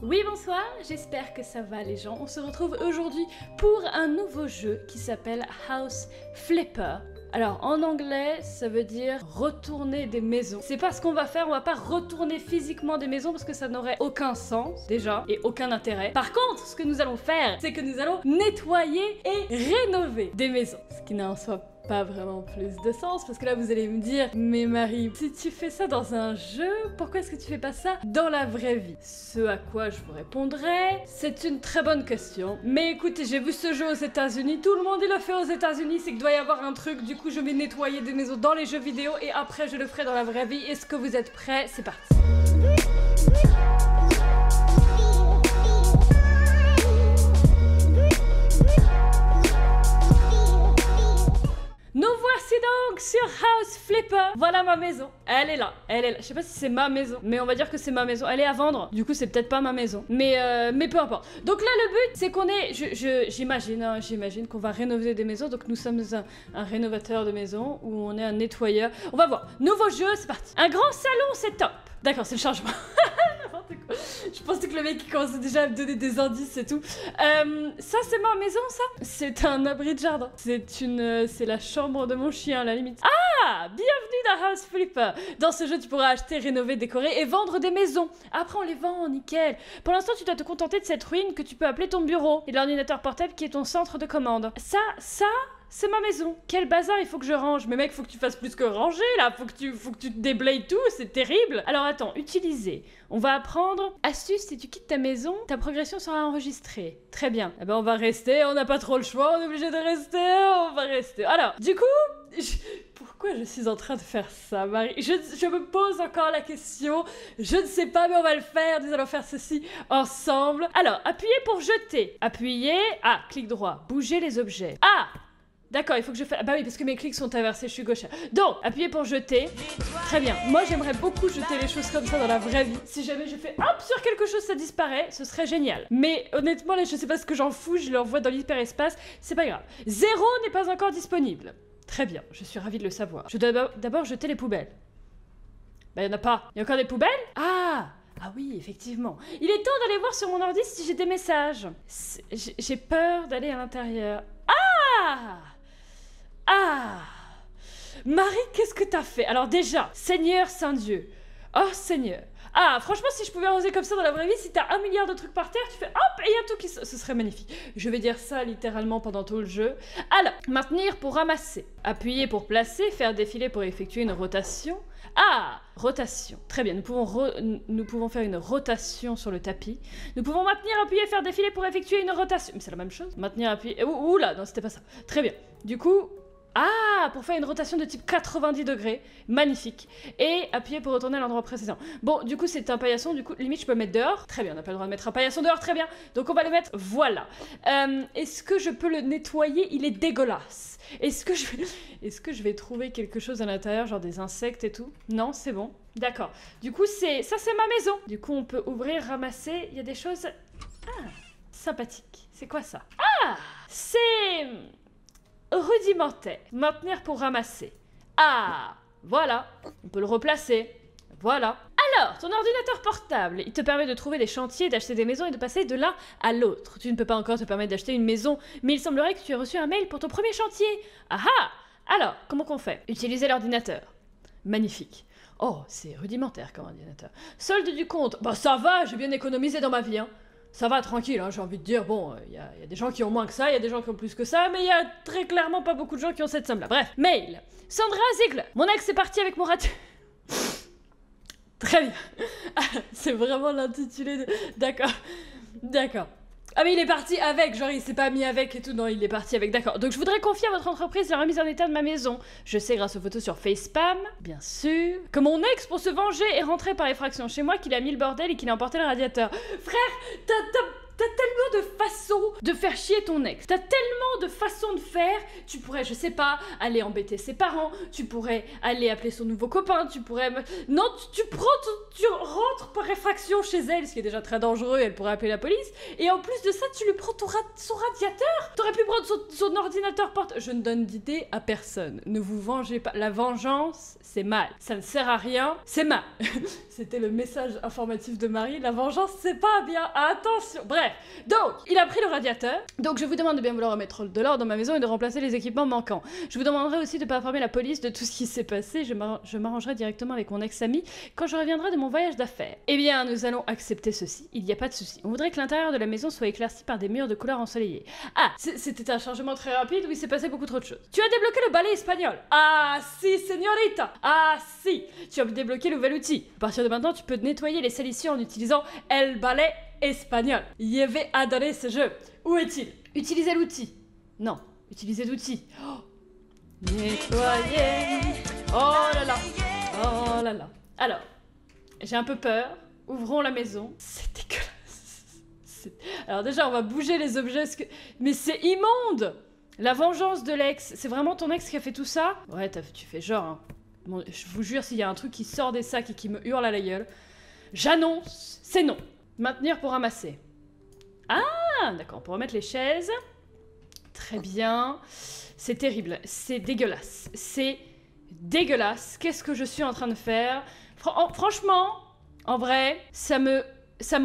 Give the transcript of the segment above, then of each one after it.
Oui, bonsoir, j'espère que ça va les gens. On se retrouve aujourd'hui pour un nouveau jeu qui s'appelle House Flipper. Alors en anglais, ça veut dire retourner des maisons. C'est pas ce qu'on va faire, on va pas retourner physiquement des maisons parce que ça n'aurait aucun sens déjà et aucun intérêt. Par contre, ce que nous allons faire, c'est que nous allons nettoyer et rénover des maisons. Ce qui n'a en soi pas vraiment plus de sens parce que là vous allez me dire mais Marie, si tu fais ça dans un jeu, pourquoi est-ce que tu fais pas ça dans la vraie vie? Ce à quoi je vous répondrai, c'est une très bonne question. Mais écoutez, j'ai vu ce jeu aux États-Unis, tout le monde il le fait aux États-Unis, c'est qu'il doit y avoir un truc, du coup je vais nettoyer des maisons dans les jeux vidéo et après je le ferai dans la vraie vie. Est-ce que vous êtes prêts? C'est parti. Nous voici donc sur House Flipper. Voilà ma maison. Elle est là. Elle est là. Je sais pas si c'est ma maison, mais on va dire que c'est ma maison. Elle est à vendre. Du coup, c'est peut-être pas ma maison. Mais peu importe. Donc là, le but, c'est qu'on est... J'imagine qu'on va rénover des maisons. Donc nous sommes un rénovateur de maison ou on est un nettoyeur. On va voir. Nouveau jeu, c'est parti. Un grand salon, c'est top. D'accord, c'est le changement. Je pensais que le mec il commençait déjà à me donner des indices et tout. Ça c'est ma maison, ça. C'est un abri de jardin. C'est la chambre de mon chien à la limite. Ah, bienvenue dans House Flipper. Dans ce jeu tu pourras acheter, rénover, décorer et vendre des maisons. Après on les vend, nickel. Pour l'instant tu dois te contenter de cette ruine que tu peux appeler ton bureau et l'ordinateur portable qui est ton centre de commande. Ça c'est ma maison. Quel bazar, il faut que je range. Mais mec, faut que tu fasses plus que ranger, là. Faut que tu te déblayes tout, c'est terrible. Alors attends, utiliser. On va apprendre. Astuce, si tu quittes ta maison, ta progression sera enregistrée. Très bien. Eh ben on va rester, on n'a pas trop le choix, on est obligé de rester, on va rester. Alors, du coup, pourquoi je suis en train de faire ça, Marie? Je me pose encore la question. Je ne sais pas, mais on va le faire. Nous allons faire ceci ensemble. Alors, appuyez pour jeter. Appuyez. Ah, clic droit. Bougez les objets. Ah! D'accord, il faut que je fasse... Bah oui, parce que mes clics sont inversés, je suis gauchère. Donc, appuyez pour jeter. Très bien. Moi, j'aimerais beaucoup jeter les choses comme ça dans la vraie vie. Si jamais je fais hop sur quelque chose, ça disparaît, ce serait génial. Mais honnêtement, là, je sais pas ce que j'en fous, je l'envoie dans l'hyperespace, c'est pas grave. 0 n'est pas encore disponible. Très bien, je suis ravie de le savoir. Je dois d'abord jeter les poubelles. Bah, y en a pas. Y a encore des poubelles? Ah oui, effectivement. Il est temps d'aller voir sur mon ordi si j'ai des messages. J'ai peur d'aller à l'intérieur. Ah Marie, qu'est-ce que t'as fait? Alors déjà, Seigneur Saint-Dieu. Oh Seigneur. Ah, franchement, si je pouvais arroser comme ça dans la vraie vie, si t'as 1 milliard de trucs par terre, tu fais hop, et il y a tout qui... Ce serait magnifique. Je vais dire ça littéralement pendant tout le jeu. Alors, maintenir pour ramasser. Appuyer pour placer, faire défiler pour effectuer une rotation. Ah, rotation. Très bien, nous pouvons faire une rotation sur le tapis. Nous pouvons maintenir, appuyer, faire défiler pour effectuer une rotation. Mais c'est la même chose. Maintenir, appuyer... Oula, non, c'était pas ça. Très bien. Du coup... Ah, pour faire une rotation de type 90 degrés, magnifique. Et appuyer pour retourner à l'endroit précédent. Bon, du coup, c'est un paillasson, du coup, limite, je peux le mettre dehors. Très bien, on n'a pas le droit de mettre un paillasson dehors, très bien. Donc, on va le mettre, voilà. Est-ce que je peux le nettoyer? Il est dégueulasse. Est-ce que je vais trouver quelque chose à l'intérieur, genre des insectes et tout? Non, c'est bon. D'accord. Du coup, ça, c'est ma maison. Du coup, on peut ouvrir, ramasser. Il y a des choses... Ah, sympathiques. C'est quoi ça? Ah, c'est... rudimentaire. Maintenir pour ramasser. Ah, voilà. On peut le replacer. Voilà. Alors, ton ordinateur portable, il te permet de trouver des chantiers, d'acheter des maisons et de passer de l'un à l'autre. Tu ne peux pas encore te permettre d'acheter une maison, mais il semblerait que tu aies reçu un mail pour ton premier chantier. Ah ah! Alors, comment qu'on fait? Utiliser l'ordinateur. Magnifique. Oh, c'est rudimentaire comme ordinateur. Solde du compte. Bah ça va, j'ai bien économisé dans ma vie, hein. Ça va, tranquille, hein, j'ai envie de dire, bon, y a des gens qui ont moins que ça, il y a des gens qui ont plus que ça, mais il y a très clairement pas beaucoup de gens qui ont cette somme-là. Bref, mail. Sandra Ziegler. Mon ex est parti avec mon rat... Très bien. Ah, c'est vraiment l'intitulé de... D'accord. D'accord. Ah mais il est parti avec, genre il s'est pas mis avec et tout, non il est parti avec, d'accord. Donc je voudrais confier à votre entreprise la remise en état de ma maison. Je sais grâce aux photos sur Facepam, bien sûr, que mon ex pour se venger est rentré par effraction chez moi, qu'il a mis le bordel et qu'il a emporté le radiateur. Frère, T'as tellement de façons de faire chier ton ex. T'as tellement de façons de faire. Tu pourrais, je sais pas, aller embêter ses parents. Tu pourrais aller appeler son nouveau copain. Tu pourrais... Non, tu rentres par réfraction chez elle, ce qui est déjà très dangereux. Elle pourrait appeler la police. Et en plus de ça, tu lui prends son radiateur. T'aurais pu prendre son ordinateur portable. Je ne donne d'idée à personne. Ne vous vengez pas. La vengeance, c'est mal. Ça ne sert à rien. C'est mal. C'était le message informatif de Marie. La vengeance, c'est pas bien. Attention. Bref. Donc, il a pris le radiateur. Donc, je vous demande de bien vouloir remettre de l'ordre dans ma maison et de remplacer les équipements manquants. Je vous demanderai aussi de ne pas informer la police de tout ce qui s'est passé. Je m'arrangerai directement avec mon ex-ami quand je reviendrai de mon voyage d'affaires. Eh bien, nous allons accepter ceci. Il n'y a pas de souci. On voudrait que l'intérieur de la maison soit éclairci par des murs de couleur ensoleillée. Ah, c'était un chargement très rapide où il s'est passé beaucoup trop de choses. Tu as débloqué le balai espagnol. Ah, si, señorita. Ah, si. Tu as débloqué le nouvel outil. À partir de maintenant, tu peux nettoyer les salissures en utilisant el balai espagnol. Je vais adorer ce jeu. Où est-il? Utilisez l'outil. Non, utilisez l'outil. Oh. Nettoyer. Oh là là. Oh là là. Alors, j'ai un peu peur. Ouvrons la maison. C'est dégueulasse. Alors déjà, on va bouger les objets. Mais c'est immonde. La vengeance de l'ex. C'est vraiment ton ex qui a fait tout ça? Ouais, tu fais genre. Hein. Bon, je vous jure, s'il y a un truc qui sort des sacs et qui me hurle à la gueule, j'annonce, c'est non. Maintenir pour ramasser. Ah, d'accord, pour remettre les chaises. Très bien. C'est terrible, c'est dégueulasse. C'est dégueulasse. Qu'est-ce que je suis en train de faire? Franchement, en vrai, ça me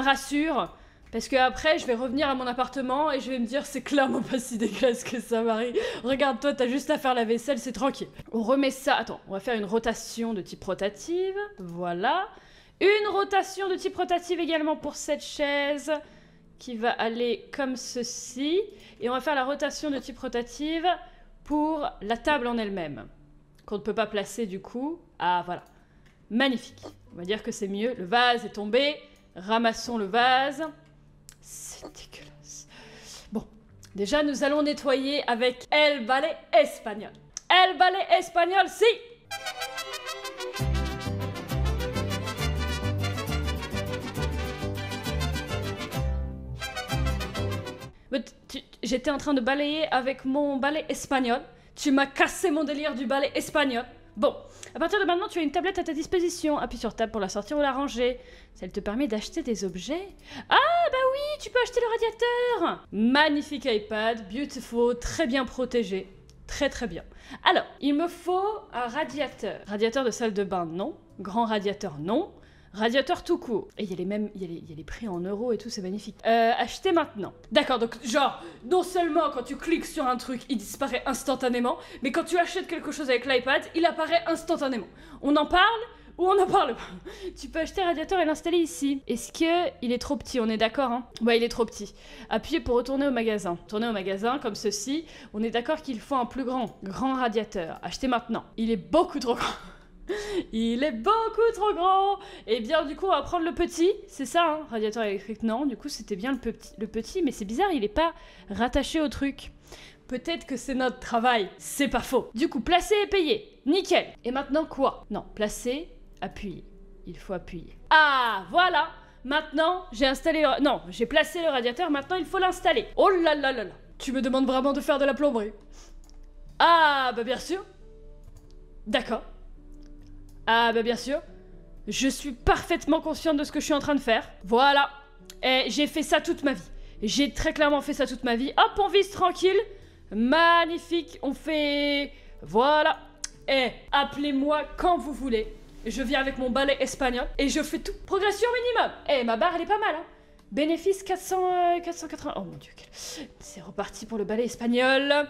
rassure. Parce que après, je vais revenir à mon appartement et je vais me dire, c'est clairement pas si dégueulasse que ça, Marie. Regarde, toi, t'as juste à faire la vaisselle, c'est tranquille. On remet ça. Attends, on va faire une rotation de type rotative. Voilà. Une rotation de type rotative également pour cette chaise qui va aller comme ceci. Et on va faire la rotation de type rotative pour la table en elle-même. Qu'on ne peut pas placer du coup. Ah, voilà. Magnifique. On va dire que c'est mieux. Le vase est tombé. Ramassons le vase. C'est dégueulasse. Bon, déjà nous allons nettoyer avec el balai espagnol. El balai espagnol, si! J'étais en train de balayer avec mon balai espagnol. Tu m'as cassé mon délire du balai espagnol. Bon, à partir de maintenant, tu as une tablette à ta disposition. Appuie sur Tab pour la sortir ou la ranger. Elle te permet d'acheter des objets. Ah, bah oui, tu peux acheter le radiateur. Magnifique iPad, beautiful, très bien protégé. Très très bien. Alors, il me faut un radiateur. Radiateur de salle de bain, non. Grand radiateur, non. Radiateur tout court. Et il y a les prix en euros et tout, c'est magnifique. Acheter maintenant. D'accord, donc genre, non seulement quand tu cliques sur un truc, il disparaît instantanément, mais quand tu achètes quelque chose avec l'iPad, il apparaît instantanément. On en parle ou on n'en parle pas? Tu peux acheter un radiateur et l'installer ici. Est-ce que il est trop petit? On est d'accord, hein? Ouais, il est trop petit. Appuyez pour retourner au magasin. Tourner au magasin, comme ceci. On est d'accord qu'il faut un plus grand radiateur. Achetez maintenant. Il est beaucoup trop grand. Il est beaucoup trop grand. Et bien du coup on va prendre le petit. C'est ça hein, radiateur électrique. Non, du coup c'était bien le petit. Mais c'est bizarre, il est pas rattaché au truc. Peut-être que c'est notre travail. C'est pas faux. Du coup placer et payer. Nickel. Et maintenant quoi? Non, placer, appuyer. Il faut appuyer. Ah voilà. Maintenant j'ai installé non, j'ai placé le radiateur. Maintenant il faut l'installer. Oh là là là là. Tu me demandes vraiment de faire de la plomberie? Ah bah bien sûr. D'accord. Ah bah bien sûr, je suis parfaitement consciente de ce que je suis en train de faire. Voilà, et j'ai fait ça toute ma vie. J'ai très clairement fait ça toute ma vie. Hop, on vise tranquille. Magnifique, on fait... Voilà. Et appelez-moi quand vous voulez. Je viens avec mon balai espagnol et je fais tout. Progression minimum. Eh, ma barre, elle est pas mal, hein. Bénéfice 480... Oh mon dieu, c'est reparti pour le balai espagnol.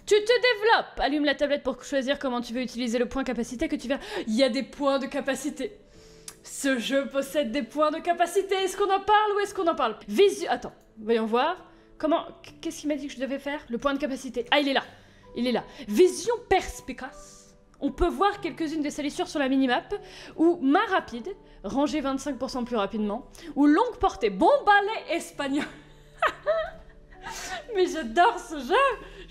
Tu te développes. Allume la tablette pour choisir comment tu veux utiliser le point capacité que tu verras. Il y a des points de capacité. Ce jeu possède des points de capacité. Est-ce qu'on en parle ou est-ce qu'on en parle? Attends, voyons voir. Comment... Qu'est-ce qu'il m'a dit que je devais faire? Le point de capacité. Ah, il est là. Il est là. Vision perspicace. On peut voir quelques-unes des salissures sur la minimap. Ou main rapide. Ranger 25% plus rapidement. Ou longue portée. Bon balai espagnol. Mais j'adore ce jeu.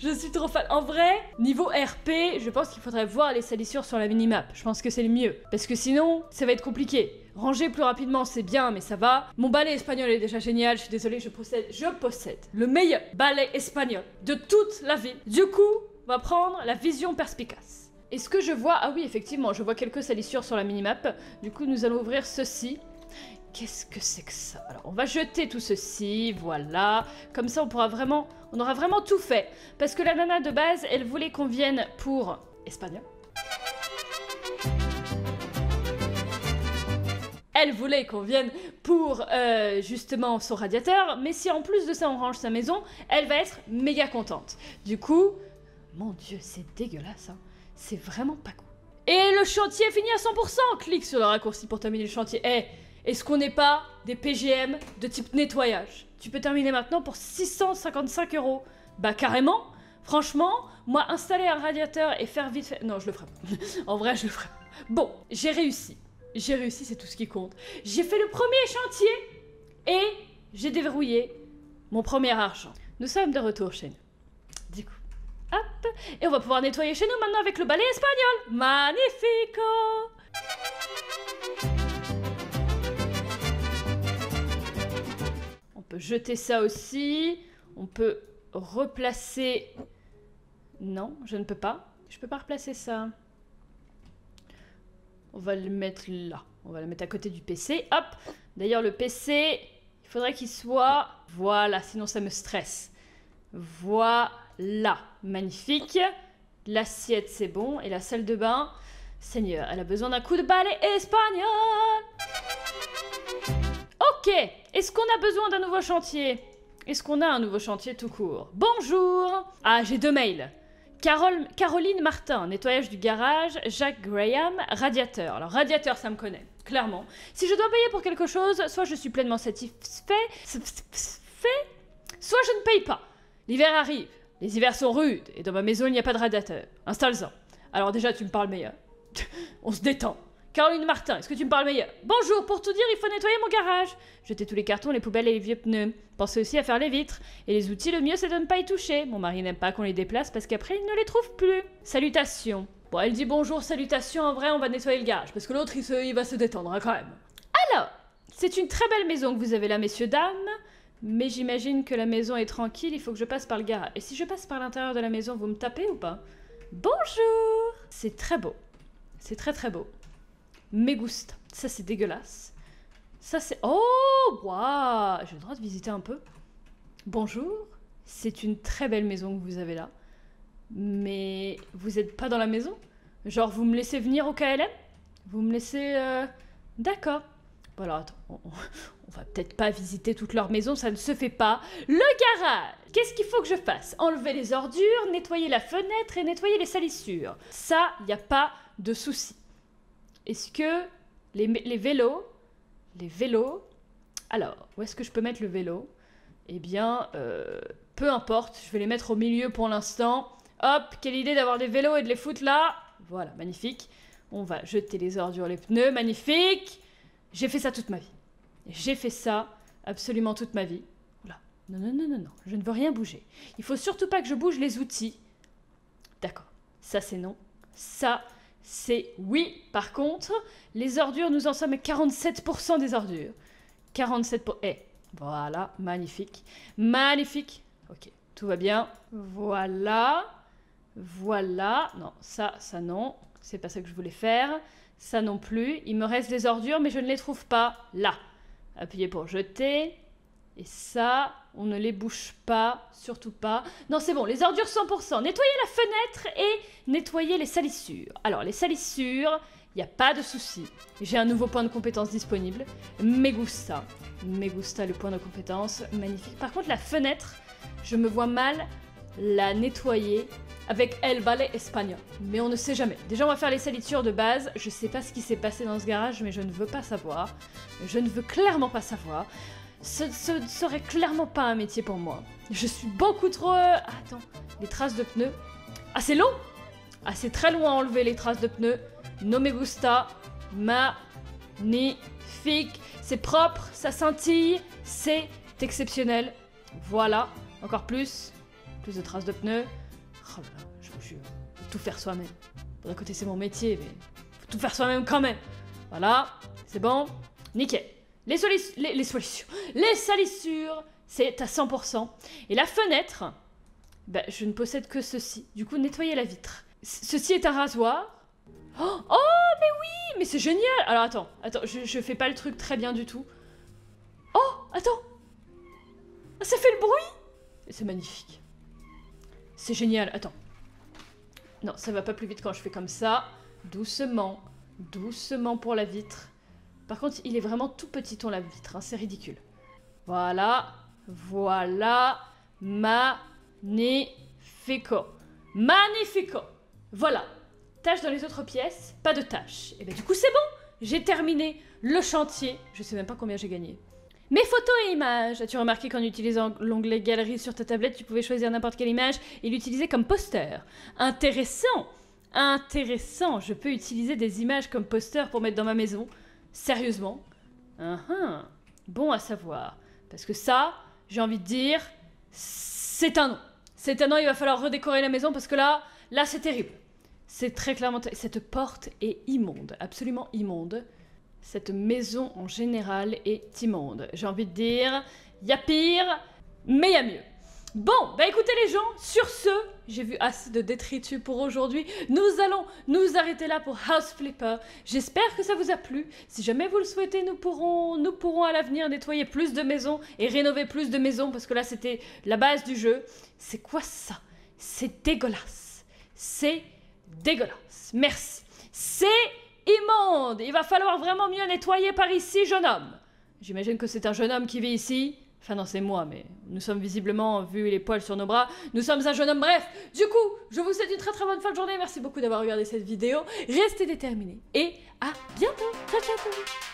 Je suis trop fan. En vrai, niveau RP, je pense qu'il faudrait voir les salissures sur la minimap. Je pense que c'est le mieux. Parce que sinon, ça va être compliqué. Ranger plus rapidement, c'est bien, mais ça va. Mon balai espagnol est déjà génial. Je suis désolée, je possède le meilleur balai espagnol de toute la ville. Du coup, on va prendre la vision perspicace. Est-ce que je vois... Ah oui, effectivement, je vois quelques salissures sur la minimap. Du coup, nous allons ouvrir ceci. Qu'est-ce que c'est que ça? Alors, on va jeter tout ceci, voilà. Comme ça, on aura vraiment tout fait. Parce que la nana de base, elle voulait qu'on vienne pour espagnol. Elle voulait qu'on vienne pour, justement, son radiateur. Mais si en plus de ça, on range sa maison, elle va être méga contente. Du coup, mon Dieu, c'est dégueulasse, hein. C'est vraiment pas cool. Et le chantier est fini à 100%. Clique sur le raccourci pour terminer le chantier. Est-ce qu'on n'est pas des PGM de type nettoyage? Tu peux terminer maintenant pour 655 €. Bah carrément. Franchement, moi installer un radiateur et faire vite fait... Non, je le ferai pas. En vrai, je le ferai pas. Bon, j'ai réussi. J'ai réussi, c'est tout ce qui compte. J'ai fait le premier chantier et j'ai déverrouillé mon premier argent. Nous sommes de retour chez nous. Du coup, hop. Et on va pouvoir nettoyer chez nous maintenant avec le balai espagnol. Magnifico! On peut jeter ça aussi. On peut replacer... Non, je ne peux pas. Je peux pas replacer ça. On va le mettre là. On va le mettre à côté du PC. Hop. D'ailleurs, le PC, il faudrait qu'il soit... Voilà, sinon ça me stresse. Voilà. Magnifique. L'assiette, c'est bon. Et la salle de bain... Seigneur, elle a besoin d'un coup de balai espagnol. Ok. Est-ce qu'on a besoin d'un nouveau chantier? Est-ce qu'on a un nouveau chantier tout court? Bonjour. Ah, j'ai 2 mails. Caroline Martin, nettoyage du garage. Jacques Graham, radiateur. Alors, radiateur, ça me connaît, clairement. Si je dois payer pour quelque chose, soit je suis pleinement satisfait, soit je ne paye pas. L'hiver arrive. Les hivers sont rudes, et dans ma maison, il n'y a pas de radiateur. Installe-en. Alors déjà, tu me parles meilleur. On se détend. Caroline Martin, est-ce que tu me parles meilleur? Bonjour, pour tout dire, il faut nettoyer mon garage. Jeter tous les cartons, les poubelles et les vieux pneus. Pensez aussi à faire les vitres. Et les outils, le mieux, c'est de ne pas y toucher. Mon mari n'aime pas qu'on les déplace parce qu'après, il ne les trouve plus. Salutations. Bon, elle dit bonjour, salutations. En vrai, on va nettoyer le garage parce que l'autre, il va se détendre, hein, quand même. Alors, c'est une très belle maison que vous avez là, messieurs, dames. Mais j'imagine que la maison est tranquille, il faut que je passe par le garage. Et si je passe par l'intérieur de la maison, vous me tapez ou pas? Bonjour. C'est très beau. C'est très très beau. Me gusta. Ça, c'est dégueulasse. Ça, c'est... Oh, waouh. J'ai le droit de visiter un peu. Bonjour. C'est une très belle maison que vous avez là. Mais vous n'êtes pas dans la maison? Genre, vous me laissez venir au KLM? Vous me laissez... D'accord. Bon, alors, attends. On va peut-être pas visiter toute leur maison, ça ne se fait pas. Le garage! Qu'est-ce qu'il faut que je fasse? Enlever les ordures, nettoyer la fenêtre et nettoyer les salissures. Ça, il n'y a pas de souci. Est-ce que les vélos... Les vélos... Alors, où est-ce que je peux mettre le vélo? Eh bien, peu importe, je vais les mettre au milieu pour l'instant. Hop, quelle idée d'avoir des vélos et de les foutre là. Voilà, magnifique. On va jeter les ordures, les pneus, magnifique. J'ai fait ça toute ma vie. J'ai fait ça absolument toute ma vie. Oula, non, non, non, non, non, je ne veux rien bouger. Il faut surtout pas que je bouge les outils. D'accord, ça c'est non. Ça, c'est oui. Par contre, les ordures, nous en sommes à 47% des ordures. 47%. Voilà, magnifique. Magnifique. Ok, tout va bien. Voilà. Voilà. Non, ça non. C'est pas ça que je voulais faire. Ça non plus. Il me reste des ordures, mais je ne les trouve pas là. Appuyez pour jeter. Et ça, on ne les bouge pas, surtout pas. Non, c'est bon, les ordures 100%. Nettoyez la fenêtre et nettoyez les salissures. Alors, les salissures, il n'y a pas de souci. J'ai un nouveau point de compétence disponible. Me gusta. Me gusta, le point de compétence. Magnifique. Par contre, la fenêtre, je me vois mal la nettoyer avec El Balai Espagnol. Mais on ne sait jamais. Déjà, on va faire les salissures de base. Je sais pas ce qui s'est passé dans ce garage, mais je ne veux pas savoir. Je ne veux clairement pas savoir. Ce ne serait clairement pas un métier pour moi. Je suis beaucoup trop... Attends, les traces de pneus. Ah, c'est long. Ah, c'est très long à enlever les traces de pneus. No me gusta. Magnifique. C'est propre, ça scintille. C'est exceptionnel. Voilà. Encore plus. Plus de traces de pneus. Oh là là, je vous jure. Faut tout faire soi-même. D'un côté, c'est mon métier, mais faut tout faire soi-même quand même. Voilà, c'est bon. Nickel. Les salissures, c'est à 100%. Et la fenêtre, bah, je ne possède que ceci. Du coup, nettoyer la vitre. Ceci est un rasoir. Oh, mais oui, mais c'est génial. Alors, attends, je fais pas le truc très bien du tout. Oh, attends. Ça fait le bruit. C'est magnifique. C'est génial, attends. Non, ça va pas plus vite quand je fais comme ça. Doucement, doucement pour la vitre. Par contre, il est vraiment tout petit ton lave-vitre, hein, c'est ridicule. Voilà, voilà, magnifico. Magnifico. Voilà. Tâche dans les autres pièces, pas de tâche. Et bien du coup, c'est bon, j'ai terminé le chantier. Je sais même pas combien j'ai gagné. Mes photos et images. As-tu remarqué qu'en utilisant l'onglet Galerie sur ta tablette, tu pouvais choisir n'importe quelle image et l'utiliser comme poster? Intéressant. Intéressant. Je peux utiliser des images comme poster pour mettre dans ma maison. Sérieusement? Bon à savoir. Parce que ça, j'ai envie de dire, c'est un non. C'est un non, il va falloir redécorer la maison parce que là c'est terrible. C'est très clairement... Cette porte est immonde, absolument immonde. Cette maison en général est immonde. J'ai envie de dire, il y a pire, mais il y a mieux. Bon, bah écoutez les gens, sur ce, j'ai vu assez de détritus pour aujourd'hui. Nous allons nous arrêter là pour House Flipper. J'espère que ça vous a plu. Si jamais vous le souhaitez, nous pourrons à l'avenir nettoyer plus de maisons et rénover plus de maisons parce que là c'était la base du jeu. C'est quoi ça? C'est dégueulasse. C'est dégueulasse. Merci. C'est immonde. Il va falloir vraiment mieux nettoyer par ici, jeune homme. J'imagine que c'est un jeune homme qui vit ici. Enfin non, c'est moi, mais nous sommes visiblement, vu les poils sur nos bras, nous sommes un jeune homme. Bref, du coup, je vous souhaite une très très bonne fin de journée. Merci beaucoup d'avoir regardé cette vidéo. Restez déterminés et à bientôt. Ciao, ciao, ciao.